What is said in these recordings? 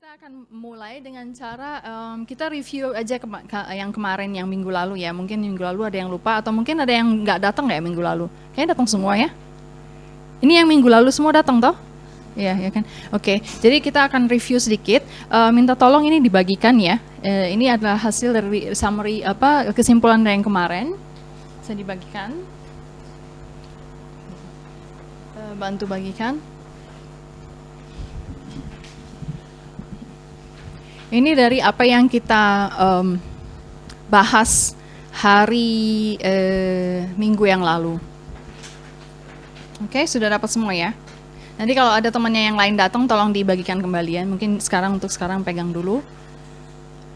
Kita akan mulai dengan cara kita review aja yang kemarin, yang minggu lalu ya. Mungkin minggu lalu ada yang lupa atau mungkin ada yang nggak datang nggak ya minggu lalu. Kayaknya datang semua ya. Ini yang minggu lalu semua datang toh? Iya, ya kan. Oke, jadi kita akan review sedikit. Minta tolong ini dibagikan ya. Ini adalah hasil dari summary kesimpulan dari yang kemarin. Bisa dibagikan. Bantu bagikan. Ini dari apa yang kita bahas hari minggu yang lalu. Oke, sudah dapat semua ya. Nanti kalau ada temannya yang lain datang, tolong dibagikan kembali ya. Mungkin untuk sekarang pegang dulu.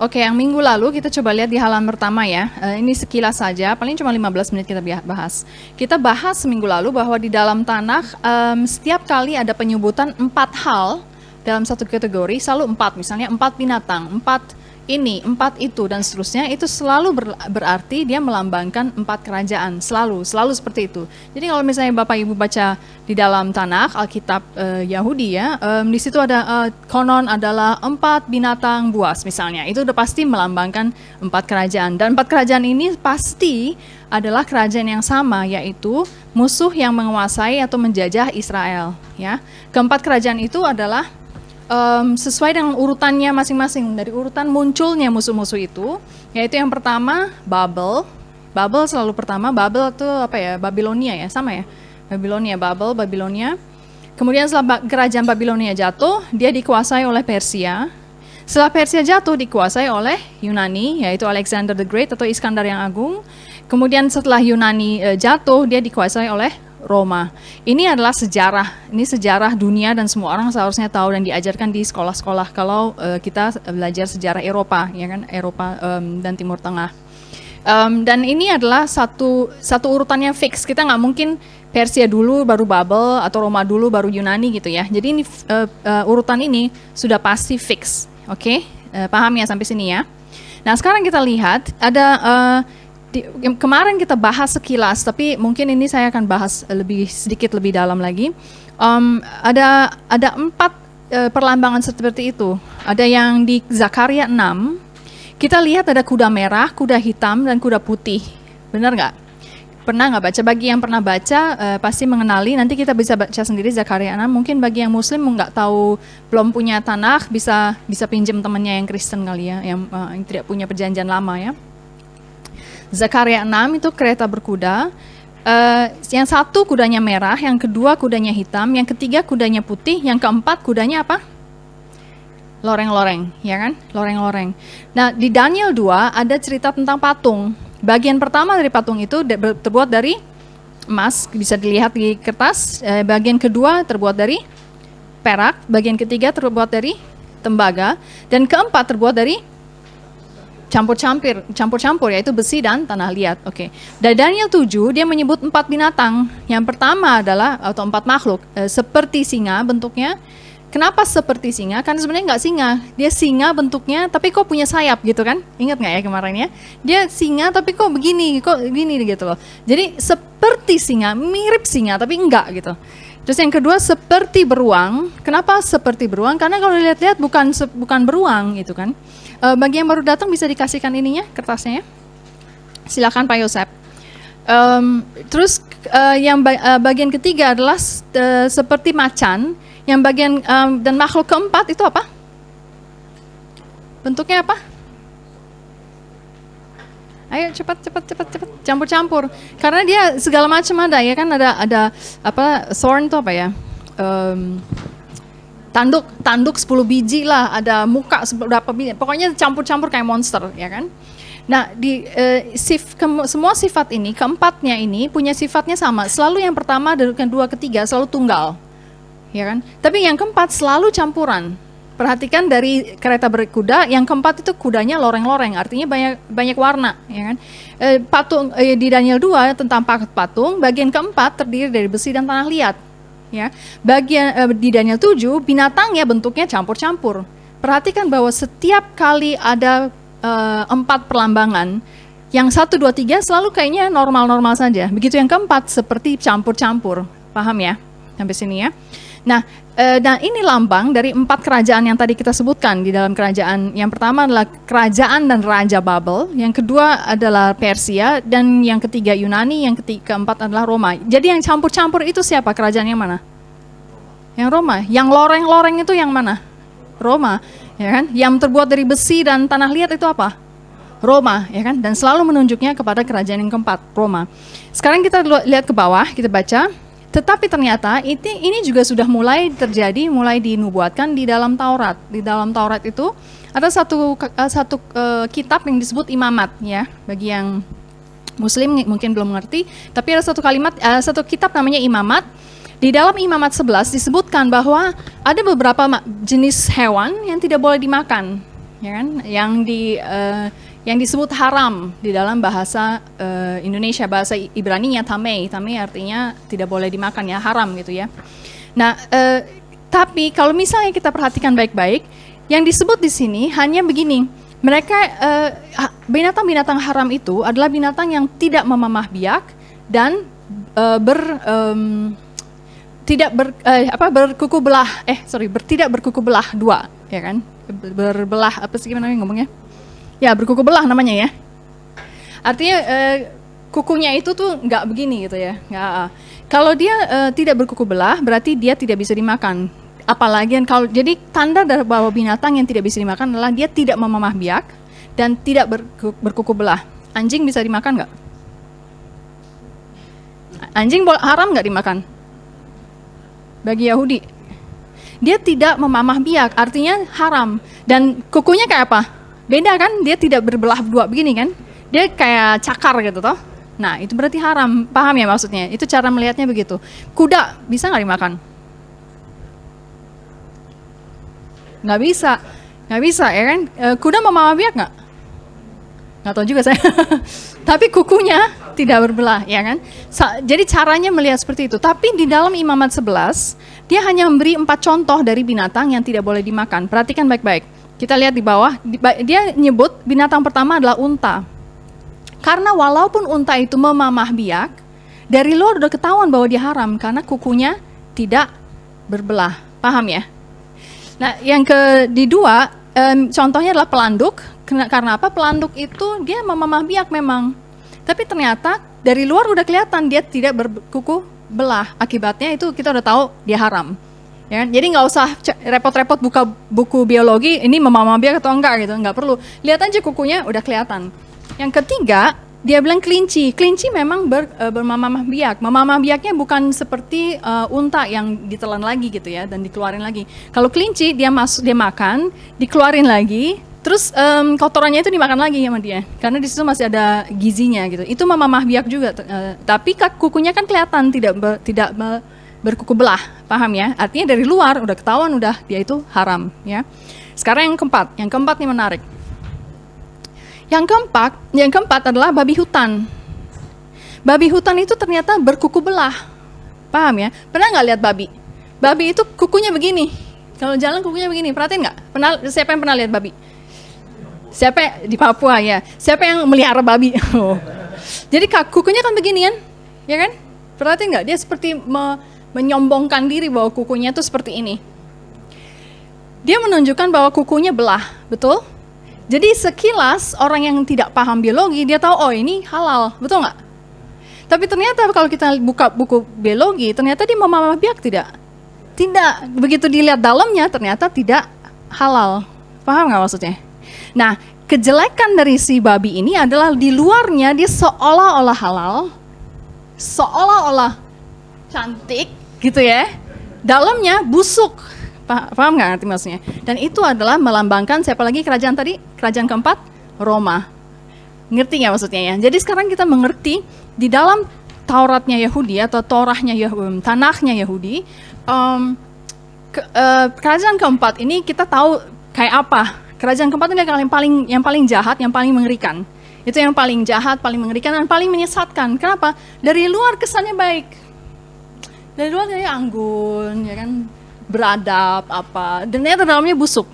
Oke, yang minggu lalu kita coba lihat di halaman pertama ya. Ini sekilas saja, paling cuma 15 menit kita bahas. Kita bahas minggu lalu bahwa di dalam Tanakh setiap kali ada penyebutan 4 hal dalam satu kategori, selalu 4, misalnya 4 binatang, 4 ini, 4 itu, dan seterusnya, itu selalu berarti dia melambangkan 4 kerajaan, selalu seperti itu. Jadi kalau misalnya Bapak Ibu baca di dalam Tanakh, Alkitab Yahudi ya, di situ ada konon adalah 4 binatang buas misalnya, itu udah pasti melambangkan 4 kerajaan, dan 4 kerajaan ini pasti adalah kerajaan yang sama, yaitu musuh yang menguasai atau menjajah Israel ya. Keempat kerajaan itu adalah sesuai dengan urutannya masing-masing, dari urutan munculnya musuh-musuh itu, yaitu yang pertama Babel selalu pertama. Babel itu apa ya, Babilonia ya, sama ya, Babilonia. Kemudian setelah kerajaan Babilonia jatuh, dia dikuasai oleh Persia. Setelah Persia jatuh, dikuasai oleh Yunani, yaitu Alexander the Great atau Iskandar yang Agung. Kemudian setelah Yunani jatuh, dia dikuasai oleh Roma. Ini adalah sejarah, ini sejarah dunia dan semua orang seharusnya tahu dan diajarkan di sekolah-sekolah kalau kita belajar sejarah Eropa, ya kan, Eropa dan Timur Tengah. Dan ini adalah satu urutannya fix. Kita nggak mungkin Persia dulu baru Babel atau Roma dulu baru Yunani gitu ya. Jadi ini urutan ini sudah pasti fix. Oke? Paham ya sampai sini ya. Nah sekarang kita lihat ada kemarin kita bahas sekilas, tapi mungkin ini saya akan bahas sedikit lebih dalam lagi. Ada 4 perlambangan seperti itu. Ada yang di Zakaria 6, kita lihat ada kuda merah, kuda hitam, dan kuda putih. Benar nggak? Pernah nggak baca? Bagi yang pernah baca pasti mengenali. Nanti kita bisa baca sendiri Zakaria 6. Mungkin bagi yang Muslim nggak tahu, belum punya Tanakh, bisa pinjam temannya yang Kristen kali ya, yang tidak punya perjanjian lama ya. Zakaria 6 itu kereta berkuda, yang satu kudanya merah, yang kedua kudanya hitam, yang ketiga kudanya putih, yang keempat kudanya apa? Loreng-loreng, ya kan? Loreng-loreng. Nah di Daniel 2 ada cerita tentang patung. Bagian pertama dari patung itu terbuat dari emas, bisa dilihat di kertas. Bagian kedua terbuat dari perak, bagian ketiga terbuat dari tembaga, dan keempat terbuat dari campur-campur, yaitu besi dan tanah liat. Oke. Dari Daniel 7 dia menyebut 4 binatang. Yang pertama adalah atau 4 makhluk seperti singa bentuknya. Kenapa seperti singa? Karena sebenarnya nggak singa. Dia singa bentuknya tapi kok punya sayap gitu kan? Ingat nggak ya kemarin ya? Dia singa tapi kok begini gitu loh. Jadi seperti singa, mirip singa tapi enggak gitu. Terus yang kedua seperti beruang. Kenapa seperti beruang? Karena kalau dilihat-lihat bukan beruang gitu kan. Bagi yang baru datang bisa dikasihkan ininya, kertasnya ya. Silakan Pak Yosep. Terus yang bagian ketiga adalah seperti macan. Yang bagian dan makhluk keempat itu apa? Bentuknya apa? Ayo cepat, campur-campur. Karena dia segala macam ada ya kan, ada apa, thorn itu apa ya? Tanduk 10 biji lah, ada muka berapa biji, pokoknya campur-campur kayak monster, ya kan? Nah, semua sifat ini, keempatnya ini punya sifatnya sama. Selalu yang pertama, kedua, ketiga selalu tunggal, ya kan? Tapi yang keempat selalu campuran. Perhatikan dari kereta berkuda, yang keempat itu kudanya loreng-loreng, artinya banyak warna, ya kan? Patung di Daniel 2 tentang patung, bagian keempat terdiri dari besi dan tanah liat. Ya, bagian di Daniel 7 binatangnya bentuknya campur-campur. Perhatikan bahwa setiap kali ada 4 perlambangan, yang 1, 2, 3 selalu kayaknya normal-normal saja. Begitu yang keempat seperti campur-campur. Paham ya? Sampai sini ya. Nah, dan ini lambang dari 4 kerajaan yang tadi kita sebutkan di dalam kerajaan. Yang pertama adalah kerajaan dan raja Babel, yang kedua adalah Persia, dan yang ketiga Yunani, yang keempat adalah Roma. Jadi yang campur-campur itu siapa? Kerajaan yang mana? Yang Roma. Yang loreng-loreng itu yang mana? Roma, ya kan? Yang terbuat dari besi dan tanah liat itu apa? Roma, ya kan? Dan selalu menunjuknya kepada kerajaan yang keempat, Roma. Sekarang kita lihat ke bawah, kita baca. Tetapi ternyata ini juga sudah mulai terjadi, mulai dinubuatkan di dalam Taurat. Di dalam Taurat itu ada satu kitab yang disebut Imamat, ya. Bagi yang Muslim mungkin belum mengerti, tapi ada satu kitab namanya Imamat. Di dalam Imamat 11 disebutkan bahwa ada beberapa jenis hewan yang tidak boleh dimakan, ya kan? Yang disebut haram di dalam bahasa Indonesia, bahasa Ibraninya tamei. Tamei artinya tidak boleh dimakan, ya, haram gitu ya. Nah, tapi kalau misalnya kita perhatikan baik-baik, yang disebut di sini hanya begini. Mereka binatang-binatang haram itu adalah binatang yang tidak memamah biak dan tidak berkuku belah. Tidak berkuku belah dua, ya kan? Berbelah apa sih gimana ngomongnya? Ya, berkuku belah namanya, ya. Artinya kukunya itu tuh nggak begini gitu ya. Kalau dia tidak berkuku belah, berarti dia tidak bisa dimakan. Apalagi jadi tanda dari bahwa binatang yang tidak bisa dimakan adalah dia tidak memamah biak dan tidak berkuku belah. Anjing bisa dimakan nggak? Anjing haram nggak dimakan? Bagi Yahudi, dia tidak memamah biak, artinya haram. Dan kukunya kayak apa? Beda kan, dia tidak berbelah dua begini kan, dia kayak cakar gitu toh. Nah, itu berarti haram, paham ya maksudnya? Itu cara melihatnya begitu. Kuda bisa nggak dimakan? Nggak bisa ya kan? Kuda memamah biak nggak tahu juga saya. Tapi kukunya tidak berbelah, ya kan? Jadi caranya melihat seperti itu. Tapi di dalam Imamat 11, dia hanya memberi 4 contoh dari binatang yang tidak boleh dimakan. Perhatikan baik-baik. Kita lihat di bawah, dia nyebut binatang pertama adalah unta. Karena walaupun unta itu memamah biak, dari luar udah ketahuan bahwa dia haram karena kukunya tidak berbelah. Paham ya? Nah, yang kedua, contohnya adalah pelanduk. Karena apa? Pelanduk itu dia memamah biak memang. Tapi ternyata dari luar udah kelihatan dia tidak berkuku belah. Akibatnya itu kita udah tahu dia haram. Ya, jadi nggak usah repot-repot buka buku biologi ini memamah biak atau enggak gitu, nggak perlu. Lihat aja kukunya udah kelihatan. Yang ketiga, dia bilang kelinci. Kelinci memang bermamah biak. Memamah biaknya bukan seperti unta yang ditelan lagi gitu ya dan dikeluarin lagi. Kalau kelinci dia makan, dikeluarin lagi, terus kotorannya itu dimakan lagi sama dia. Karena di situ masih ada gizinya gitu. Itu memamah biak juga. Tapi kukunya kan kelihatan tidak berkuku belah, paham ya? Artinya dari luar udah ketahuan udah dia itu haram, ya. Sekarang yang keempat nih menarik. Yang keempat adalah babi hutan. Babi hutan itu ternyata berkuku belah, paham ya? Pernah nggak lihat babi? Babi itu kukunya begini. Kalau jalan kukunya begini, perhatiin nggak? Siapa yang pernah lihat babi? Siapa di Papua ya? Siapa yang melihara babi? Jadi kukunya kan begini kan, ya kan? Perhatiin nggak? Dia seperti menyombongkan diri bahwa kukunya itu seperti ini. Dia menunjukkan bahwa kukunya belah, betul? Jadi sekilas orang yang tidak paham biologi, dia tahu oh ini halal, betul nggak? Tapi ternyata kalau kita buka buku biologi, ternyata dia memamah biak tidak. Tidak, begitu dilihat dalamnya ternyata tidak halal. Paham nggak maksudnya? Nah, kejelekan dari si babi ini adalah di luarnya dia seolah-olah halal, seolah-olah cantik, gitu ya, dalamnya busuk. Paham nggak arti maksudnya? Dan itu adalah melambangkan siapa lagi kerajaan tadi? Kerajaan keempat, Roma. Ngerti nggak maksudnya ya? Jadi sekarang kita mengerti di dalam Tauratnya Yahudi atau Torahnya Tanaknya Yahudi, kerajaan keempat ini kita tahu kayak apa. Kerajaan keempat ini yang paling jahat, yang paling mengerikan. Itu yang paling jahat, paling mengerikan, dan paling menyesatkan. Kenapa? Dari luar kesannya baik. Dari luar kayak anggun, ya kan, beradab apa, dan ternyata dalamnya busuk.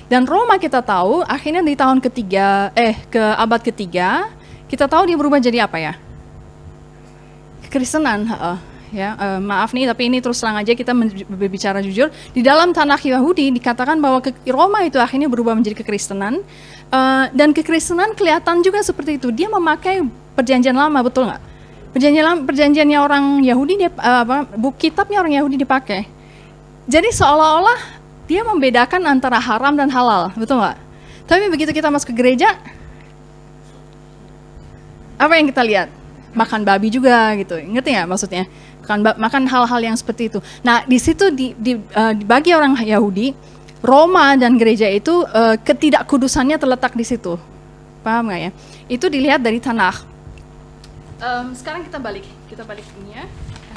Dan Roma kita tahu akhirnya di tahun ke abad ketiga, kita tahu dia berubah jadi apa ya? Kekristenan, ya, maaf nih, tapi ini terus terang aja kita berbicara jujur. Di dalam Tanakh Yahudi dikatakan bahwa Roma itu akhirnya berubah menjadi kekristenan, dan kekristenan kelihatan juga seperti itu. Dia memakai perjanjian lama, betul nggak? Perjanjiannya orang Yahudi, buku kitabnya orang Yahudi dipakai. Jadi seolah-olah dia membedakan antara haram dan halal, betul nggak? Tapi begitu kita masuk ke gereja, apa yang kita lihat? Makan babi juga gitu, ngerti nggak maksudnya? Makan hal-hal yang seperti itu. Nah, di situ bagi orang Yahudi, Roma dan gereja itu ketidakkudusannya terletak di situ, paham nggak ya? Itu dilihat dari Tanakh. Sekarang kita balik ini ya,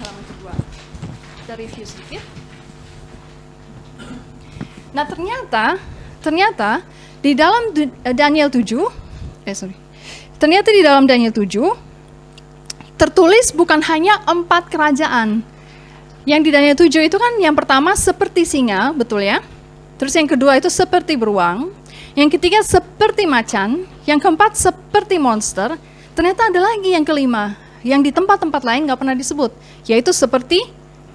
halaman kedua. Kita review sedikit. Nah, ternyata di dalam Daniel 7, ternyata di dalam Daniel 7 tertulis bukan hanya 4 kerajaan. Yang di Daniel 7 itu kan yang pertama seperti singa, betul ya? Terus yang kedua itu seperti beruang, yang ketiga seperti macan, yang keempat seperti monster. Ternyata ada lagi yang kelima, yang di tempat-tempat lain nggak pernah disebut, yaitu seperti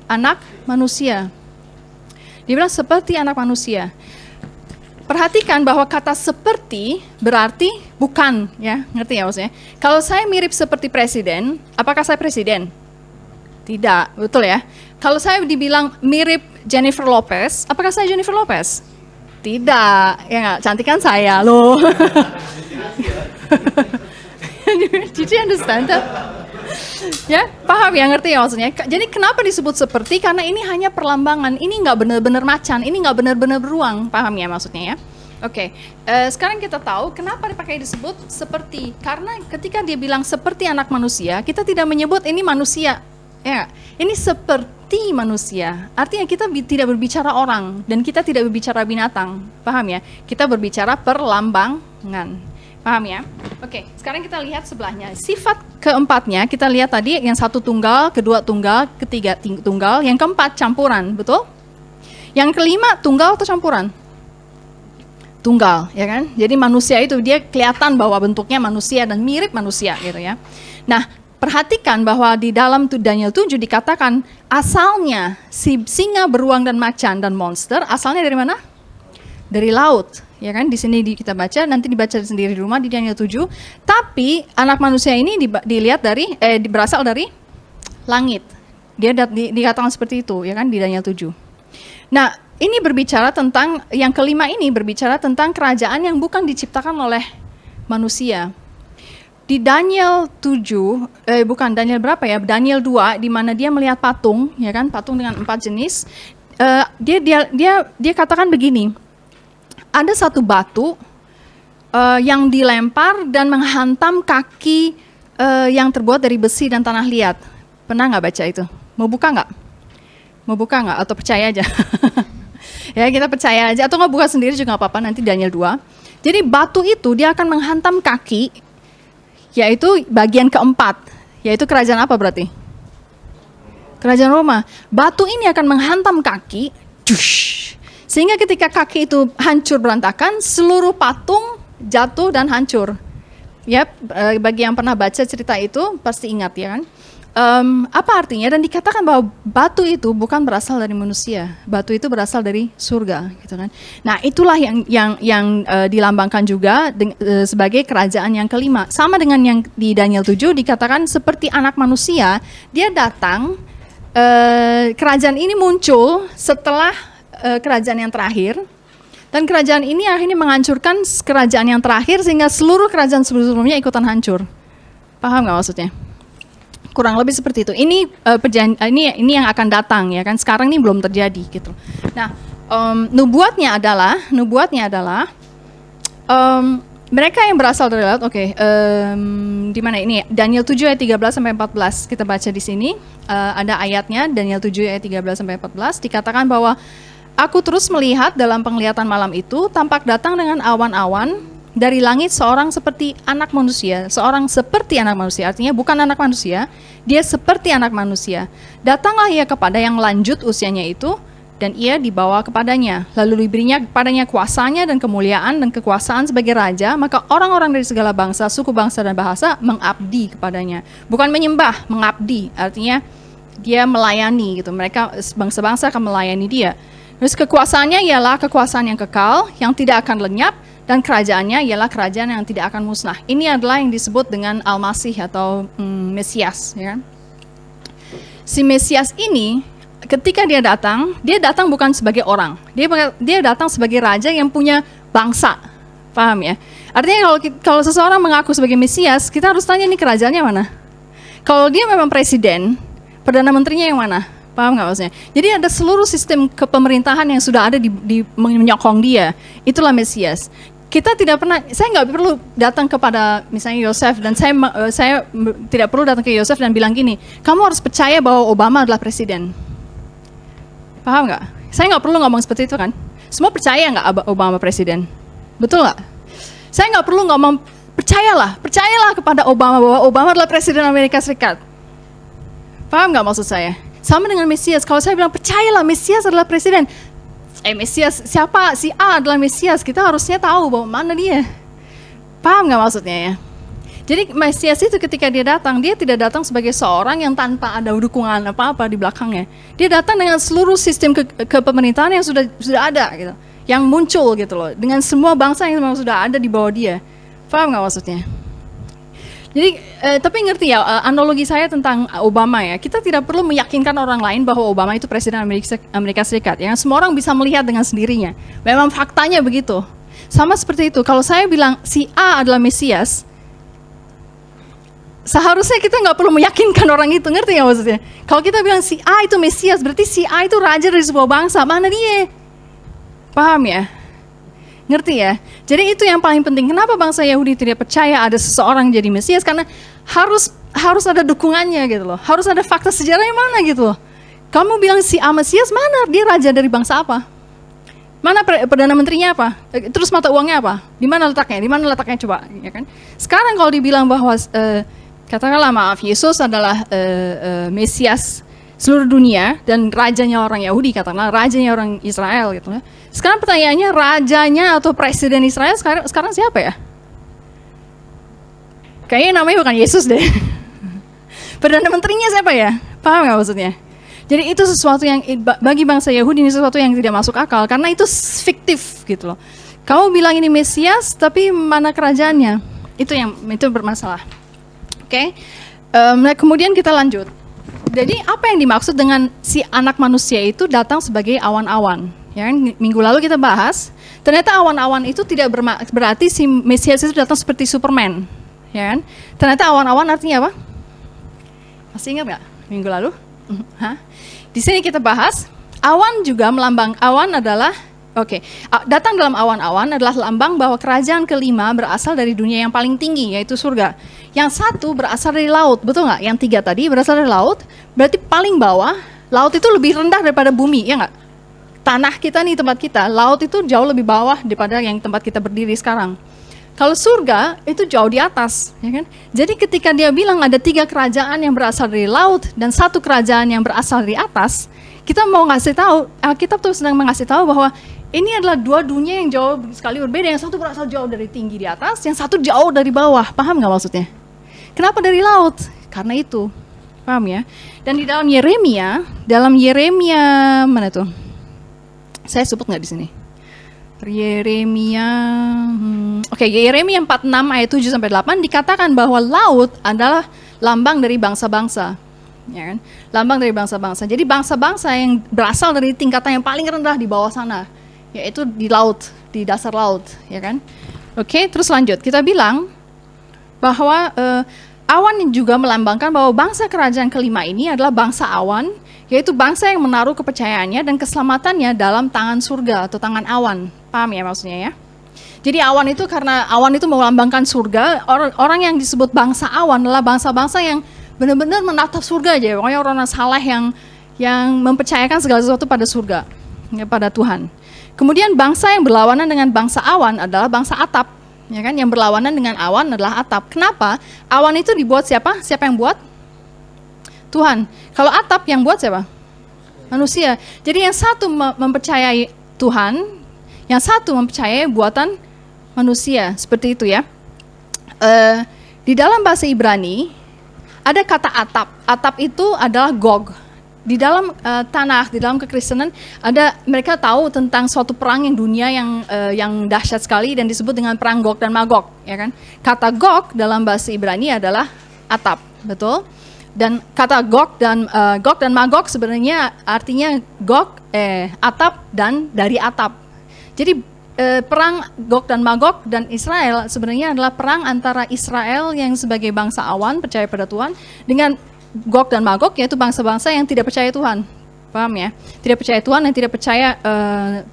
anak manusia. Dia bilang seperti anak manusia. Perhatikan bahwa kata seperti berarti bukan, ya, ngerti ya maksudnya? Kalau saya mirip seperti presiden, apakah saya presiden? Tidak, betul ya? Kalau saya dibilang mirip Jennifer Lopez, apakah saya Jennifer Lopez? Tidak, ya nggak? Cantik kan saya, loh. Did you understand that? Ya, paham ya, ngerti ya maksudnya? Jadi kenapa disebut seperti? Karena ini hanya perlambangan, ini nggak benar-benar macan, ini nggak benar-benar beruang, paham ya maksudnya ya? Oke, sekarang kita tahu kenapa dipakai disebut seperti. Karena ketika dia bilang seperti anak manusia, kita tidak menyebut ini manusia, ya, ini seperti manusia. Artinya kita tidak berbicara orang dan kita tidak berbicara binatang, paham ya? Kita berbicara perlambangan. Paham ya? Oke, sekarang kita lihat sebelahnya. Sifat keempatnya, kita lihat tadi yang satu tunggal, kedua tunggal, ketiga tunggal, yang keempat campuran, betul? Yang kelima tunggal atau campuran? Tunggal, ya kan? Jadi manusia itu dia kelihatan bahwa bentuknya manusia dan mirip manusia gitu ya. Nah, perhatikan bahwa di dalam Daniel 7 dikatakan asalnya si singa, beruang dan macan dan monster asalnya dari mana? Dari laut. Ya kan, di sini kita baca, nanti dibaca sendiri di rumah di Daniel 7. Tapi anak manusia ini dilihat dari berasal dari langit. Dia dikatakan seperti itu, ya kan, di Daniel 7. Nah, ini berbicara tentang yang kelima ini berbicara tentang kerajaan yang bukan diciptakan oleh manusia. Di Daniel 7, bukan Daniel berapa ya? Daniel 2 di mana dia melihat patung, ya kan, patung dengan 4 jenis. Dia katakan begini. Ada satu batu yang dilempar dan menghantam kaki yang terbuat dari besi dan tanah liat. Pernah nggak baca itu? Mau buka nggak? Mau buka nggak? Atau percaya aja? Ya, kita percaya aja. Atau nggak buka sendiri juga nggak apa-apa, nanti Daniel 2. Jadi batu itu dia akan menghantam kaki, yaitu bagian keempat. Yaitu kerajaan apa berarti? Kerajaan Roma. Batu ini akan menghantam kaki, sehingga ketika kaki itu hancur berantakan, seluruh patung jatuh dan hancur. Ya, bagi yang pernah baca cerita itu pasti ingat ya kan. Apa artinya? Dan dikatakan bahwa batu itu bukan berasal dari manusia, batu itu berasal dari surga, gitu kan. Nah, itulah yang dilambangkan juga sebagai kerajaan yang kelima. Sama dengan yang di Daniel 7 dikatakan seperti anak manusia, dia datang. Kerajaan ini muncul setelah kerajaan yang terakhir, dan kerajaan ini akhirnya menghancurkan kerajaan yang terakhir sehingga seluruh kerajaan sebelumnya ikutan hancur. Paham nggak maksudnya? Kurang lebih seperti itu. Ini yang akan datang ya kan. Sekarang ini belum terjadi gitu. Nah, nubuatnya adalah mereka yang berasal dari laut. Oke, di mana ini? Daniel 7 ayat 13 sampai 14. Kita baca di sini. Ada ayatnya Daniel 7 ayat 13 sampai 14 dikatakan bahwa aku terus melihat dalam penglihatan malam itu tampak datang dengan awan-awan dari langit seorang seperti anak manusia, seorang seperti anak manusia, artinya bukan anak manusia, dia seperti anak manusia. Datanglah ia kepada yang lanjut usianya itu, dan ia dibawa kepadanya. Lalu diberinya kepadanya kuasanya dan kemuliaan dan kekuasaan sebagai raja, maka orang-orang dari segala bangsa, suku bangsa dan bahasa mengabdi kepadanya. Bukan menyembah, mengabdi, artinya dia melayani gitu. Mereka bangsa-bangsa akan melayani dia. Terus kekuasaannya ialah kekuasaan yang kekal, yang tidak akan lenyap, dan kerajaannya ialah kerajaan yang tidak akan musnah. Ini adalah yang disebut dengan Al-Masih atau Mesias, ya kan? Si Mesias ini ketika dia datang bukan sebagai orang. Dia datang sebagai raja yang punya bangsa. Paham ya? Artinya kalau seseorang mengaku sebagai Mesias, kita harus tanya nih kerajaannya mana? Kalau dia memang presiden, Perdana Menterinya yang mana? Paham nggak maksudnya? Jadi ada seluruh sistem kepemerintahan yang sudah ada di menyokong dia. Itulah Mesias. Kita tidak pernah, saya nggak perlu datang kepada misalnya Yosef, dan saya tidak perlu datang ke Yosef dan bilang gini, kamu harus percaya bahwa Obama adalah presiden. Paham nggak? Saya nggak perlu ngomong seperti itu kan? Semua percaya nggak Obama presiden? Betul nggak? Saya nggak perlu ngomong percayalah kepada Obama bahwa Obama adalah presiden Amerika Serikat. Paham nggak maksud saya? Sama dengan Mesias, kalau saya bilang percayalah Mesias adalah presiden, Mesias siapa? Si A adalah Mesias, kita harusnya tahu bahwa mana dia. Paham nggak maksudnya ya? Jadi Mesias itu ketika dia tidak datang sebagai seorang yang tanpa ada dukungan apa-apa di belakangnya. Dia datang dengan seluruh sistem kepemerintahan yang sudah ada gitu, yang muncul gitu loh, dengan semua bangsa yang memang sudah ada di bawah dia. Paham nggak maksudnya? Jadi, tapi ngerti ya analogi saya tentang Obama ya, kita tidak perlu meyakinkan orang lain bahwa Obama itu presiden Amerika Serikat. Ya, semua orang bisa melihat dengan sendirinya. Memang faktanya begitu. Sama seperti itu, kalau saya bilang si A adalah Mesias, seharusnya kita nggak perlu meyakinkan orang itu, ngerti ya maksudnya? Kalau kita bilang si A itu Mesias, berarti si A itu raja dari sebuah bangsa, mana dia? Paham ya? Ngerti ya? Jadi itu yang paling penting. Kenapa bangsa Yahudi tidak percaya ada seseorang jadi Mesias? Karena harus ada dukungannya gitu loh. Harus ada fakta sejarah yang mana gitu loh. Kamu bilang si A Mesias, mana dia raja dari bangsa apa? Mana Perdana Menterinya apa? Terus mata uangnya apa? Di mana letaknya? Di mana letaknya coba? Ya kan? Sekarang kalau dibilang bahwa katakanlah maaf, Yesus adalah Mesias seluruh dunia dan rajanya orang Yahudi, katakanlah rajanya orang Israel gitu ya. Sekarang pertanyaannya, rajanya atau presiden Israel sekarang siapa ya? Kayaknya namanya bukan Yesus deh. Perdana Menterinya siapa ya? Paham nggak maksudnya? Jadi itu sesuatu yang bagi bangsa Yahudi ini sesuatu yang tidak masuk akal karena itu fiktif gitu loh. Kamu bilang ini Mesias tapi mana kerajaannya? Itu bermasalah. Oke. Kemudian kita lanjut. Jadi apa yang dimaksud dengan si anak manusia itu datang sebagai awan-awan? Ya kan? Minggu lalu kita bahas, ternyata awan-awan itu tidak berarti si Mesias itu datang seperti Superman, ya kan? Ternyata awan-awan artinya apa? Masih ingat nggak minggu lalu? Di sini kita bahas, awan juga melambang, datang dalam awan-awan adalah lambang bahwa kerajaan kelima berasal dari dunia yang paling tinggi, yaitu surga. Yang satu berasal dari laut, betul nggak? Yang tiga tadi berasal dari laut, berarti paling bawah, laut itu lebih rendah daripada bumi, ya nggak? Tanah kita nih, tempat kita, laut itu jauh lebih bawah daripada yang tempat kita berdiri sekarang. Kalau surga itu jauh di atas, ya kan? Jadi ketika dia bilang ada 3 kerajaan yang berasal dari laut dan 1 kerajaan yang berasal dari atas, kita mau ngasih tahu, Alkitab tuh sedang mengasih tahu bahwa ini adalah 2 dunia yang jauh sekali berbeda. Yang satu berasal jauh dari tinggi di atas, yang satu jauh dari bawah. Paham nggak maksudnya? Kenapa dari laut? Karena itu, paham ya? Dan di dalam Yeremia mana tuh? Saya sebut nggak di sini? Yeremia 46 ayat 7 sampai 8 dikatakan bahwa laut adalah lambang dari bangsa-bangsa, ya kan? Lambang dari bangsa-bangsa. Jadi bangsa-bangsa yang berasal dari tingkatan yang paling rendah di bawah sana, yaitu di laut, di dasar laut, ya kan? Oke, terus lanjut. Kita bilang bahwa awan juga melambangkan bahwa bangsa kerajaan kelima ini adalah bangsa awan, yaitu bangsa yang menaruh kepercayaannya dan keselamatannya dalam tangan surga atau tangan awan. Paham ya maksudnya ya? Jadi awan itu karena awan itu melambangkan surga, orang yang disebut bangsa awan adalah bangsa-bangsa yang benar-benar menatap surga aja. Pokoknya orang saleh yang mempercayakan segala sesuatu pada surga, ya, pada Tuhan. Kemudian bangsa yang berlawanan dengan bangsa awan adalah bangsa atap. Ya kan, yang berlawanan dengan awan adalah atap. Kenapa? Awan itu dibuat siapa? Siapa yang buat? Tuhan. Kalau atap yang buat siapa? Manusia. Jadi yang satu mempercayai Tuhan, yang satu mempercayai buatan manusia. Seperti itu ya. Di dalam bahasa Ibrani ada kata atap. Atap itu adalah Gog. di dalam Tanakh, di dalam kekristenan mereka tahu tentang suatu perang yang dunia yang dahsyat sekali dan disebut dengan perang Gog dan Magog, ya kan? Kata Gog dalam bahasa Ibrani adalah atap, betul? Dan kata Gog dan Magog sebenarnya artinya Gog atap dan dari atap. Jadi perang Gog dan Magog dan Israel sebenarnya adalah perang antara Israel yang sebagai bangsa awan percaya pada Tuhan dengan Gog dan Magog, yaitu bangsa-bangsa yang tidak percaya Tuhan. Paham ya? Tidak percaya Tuhan dan tidak percaya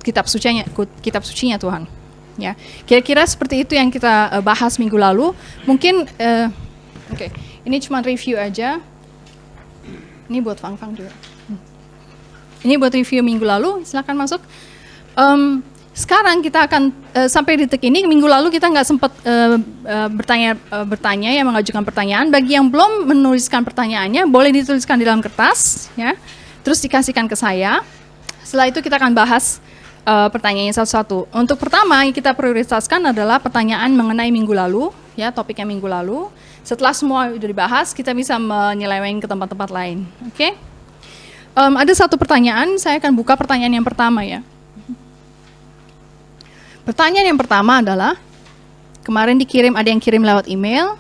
kitab sucinya Tuhan. Ya, kira-kira seperti itu yang kita bahas minggu lalu. Mungkin oke, ini cuma review aja. Ini buat Fang juga. Ini buat review minggu lalu. Silakan masuk. Sekarang kita akan sampai detik ini, minggu lalu kita nggak sempat bertanya ya, mengajukan pertanyaan. Bagi yang belum menuliskan pertanyaannya, boleh dituliskan di dalam kertas, ya. Terus dikasihkan ke saya. Setelah itu kita akan bahas pertanyaannya satu-satu. Untuk pertama yang kita prioritaskan adalah pertanyaan mengenai minggu lalu, ya, topiknya minggu lalu. Setelah semua sudah dibahas, kita bisa menyeleweng ke tempat-tempat lain. Oke? Ada satu pertanyaan, saya akan buka pertanyaan yang pertama ya. Pertanyaan yang pertama adalah, kemarin ada yang kirim lewat email.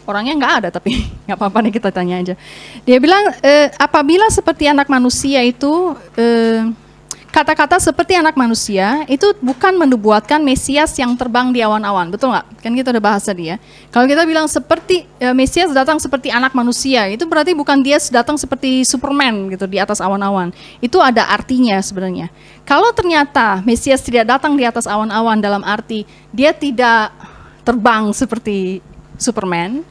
Orangnya nggak ada tapi nggak apa-apa nih, kita tanya aja. Dia bilang, apabila seperti anak manusia itu, kata-kata seperti anak manusia itu bukan menubuatkan Mesias yang terbang di awan-awan, betul nggak? Kan kita udah bahas tadi ya. Kalau kita bilang seperti Mesias datang seperti anak manusia, itu berarti bukan dia datang seperti Superman gitu di atas awan-awan. Itu ada artinya sebenarnya. Kalau ternyata Mesias tidak datang di atas awan-awan dalam arti dia tidak terbang seperti Superman,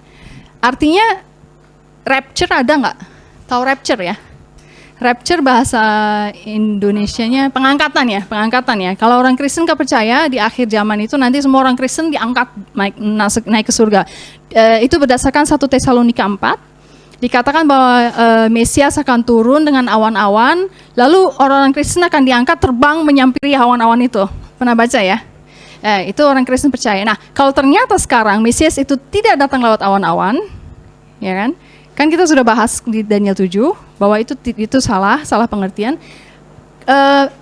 artinya rapture ada nggak? Tahu rapture ya? Rapture bahasa Indonesianya pengangkatan ya. Kalau orang Kristen percaya di akhir zaman itu nanti semua orang Kristen diangkat naik ke surga. Itu berdasarkan 1 Tesalonika 4. Dikatakan bahwa Mesias akan turun dengan awan-awan, lalu orang-orang Kristen akan diangkat terbang menyampiri awan-awan itu. Pernah baca ya? Itu orang Kristen percaya. Nah, kalau ternyata sekarang Mesias itu tidak datang lewat awan-awan, ya kan? Kan kita sudah bahas di Daniel 7 bahwa itu salah pengertian.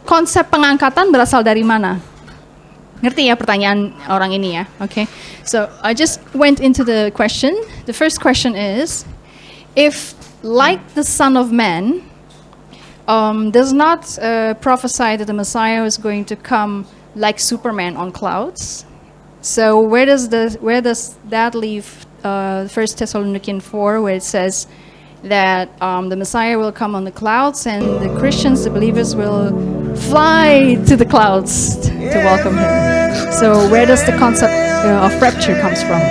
Konsep pengangkatan berasal dari mana? Ngerti ya pertanyaan orang ini ya? Okay. So I just went into the question. The first question is, if like the Son of Man does not prophesy that the Messiah is going to come like Superman on clouds, so where does that leave 1 Thessalonians 4, where it says that the Messiah will come on the clouds and the Christians, the believers, will fly to the clouds to welcome him. So where does the concept of rapture comes from?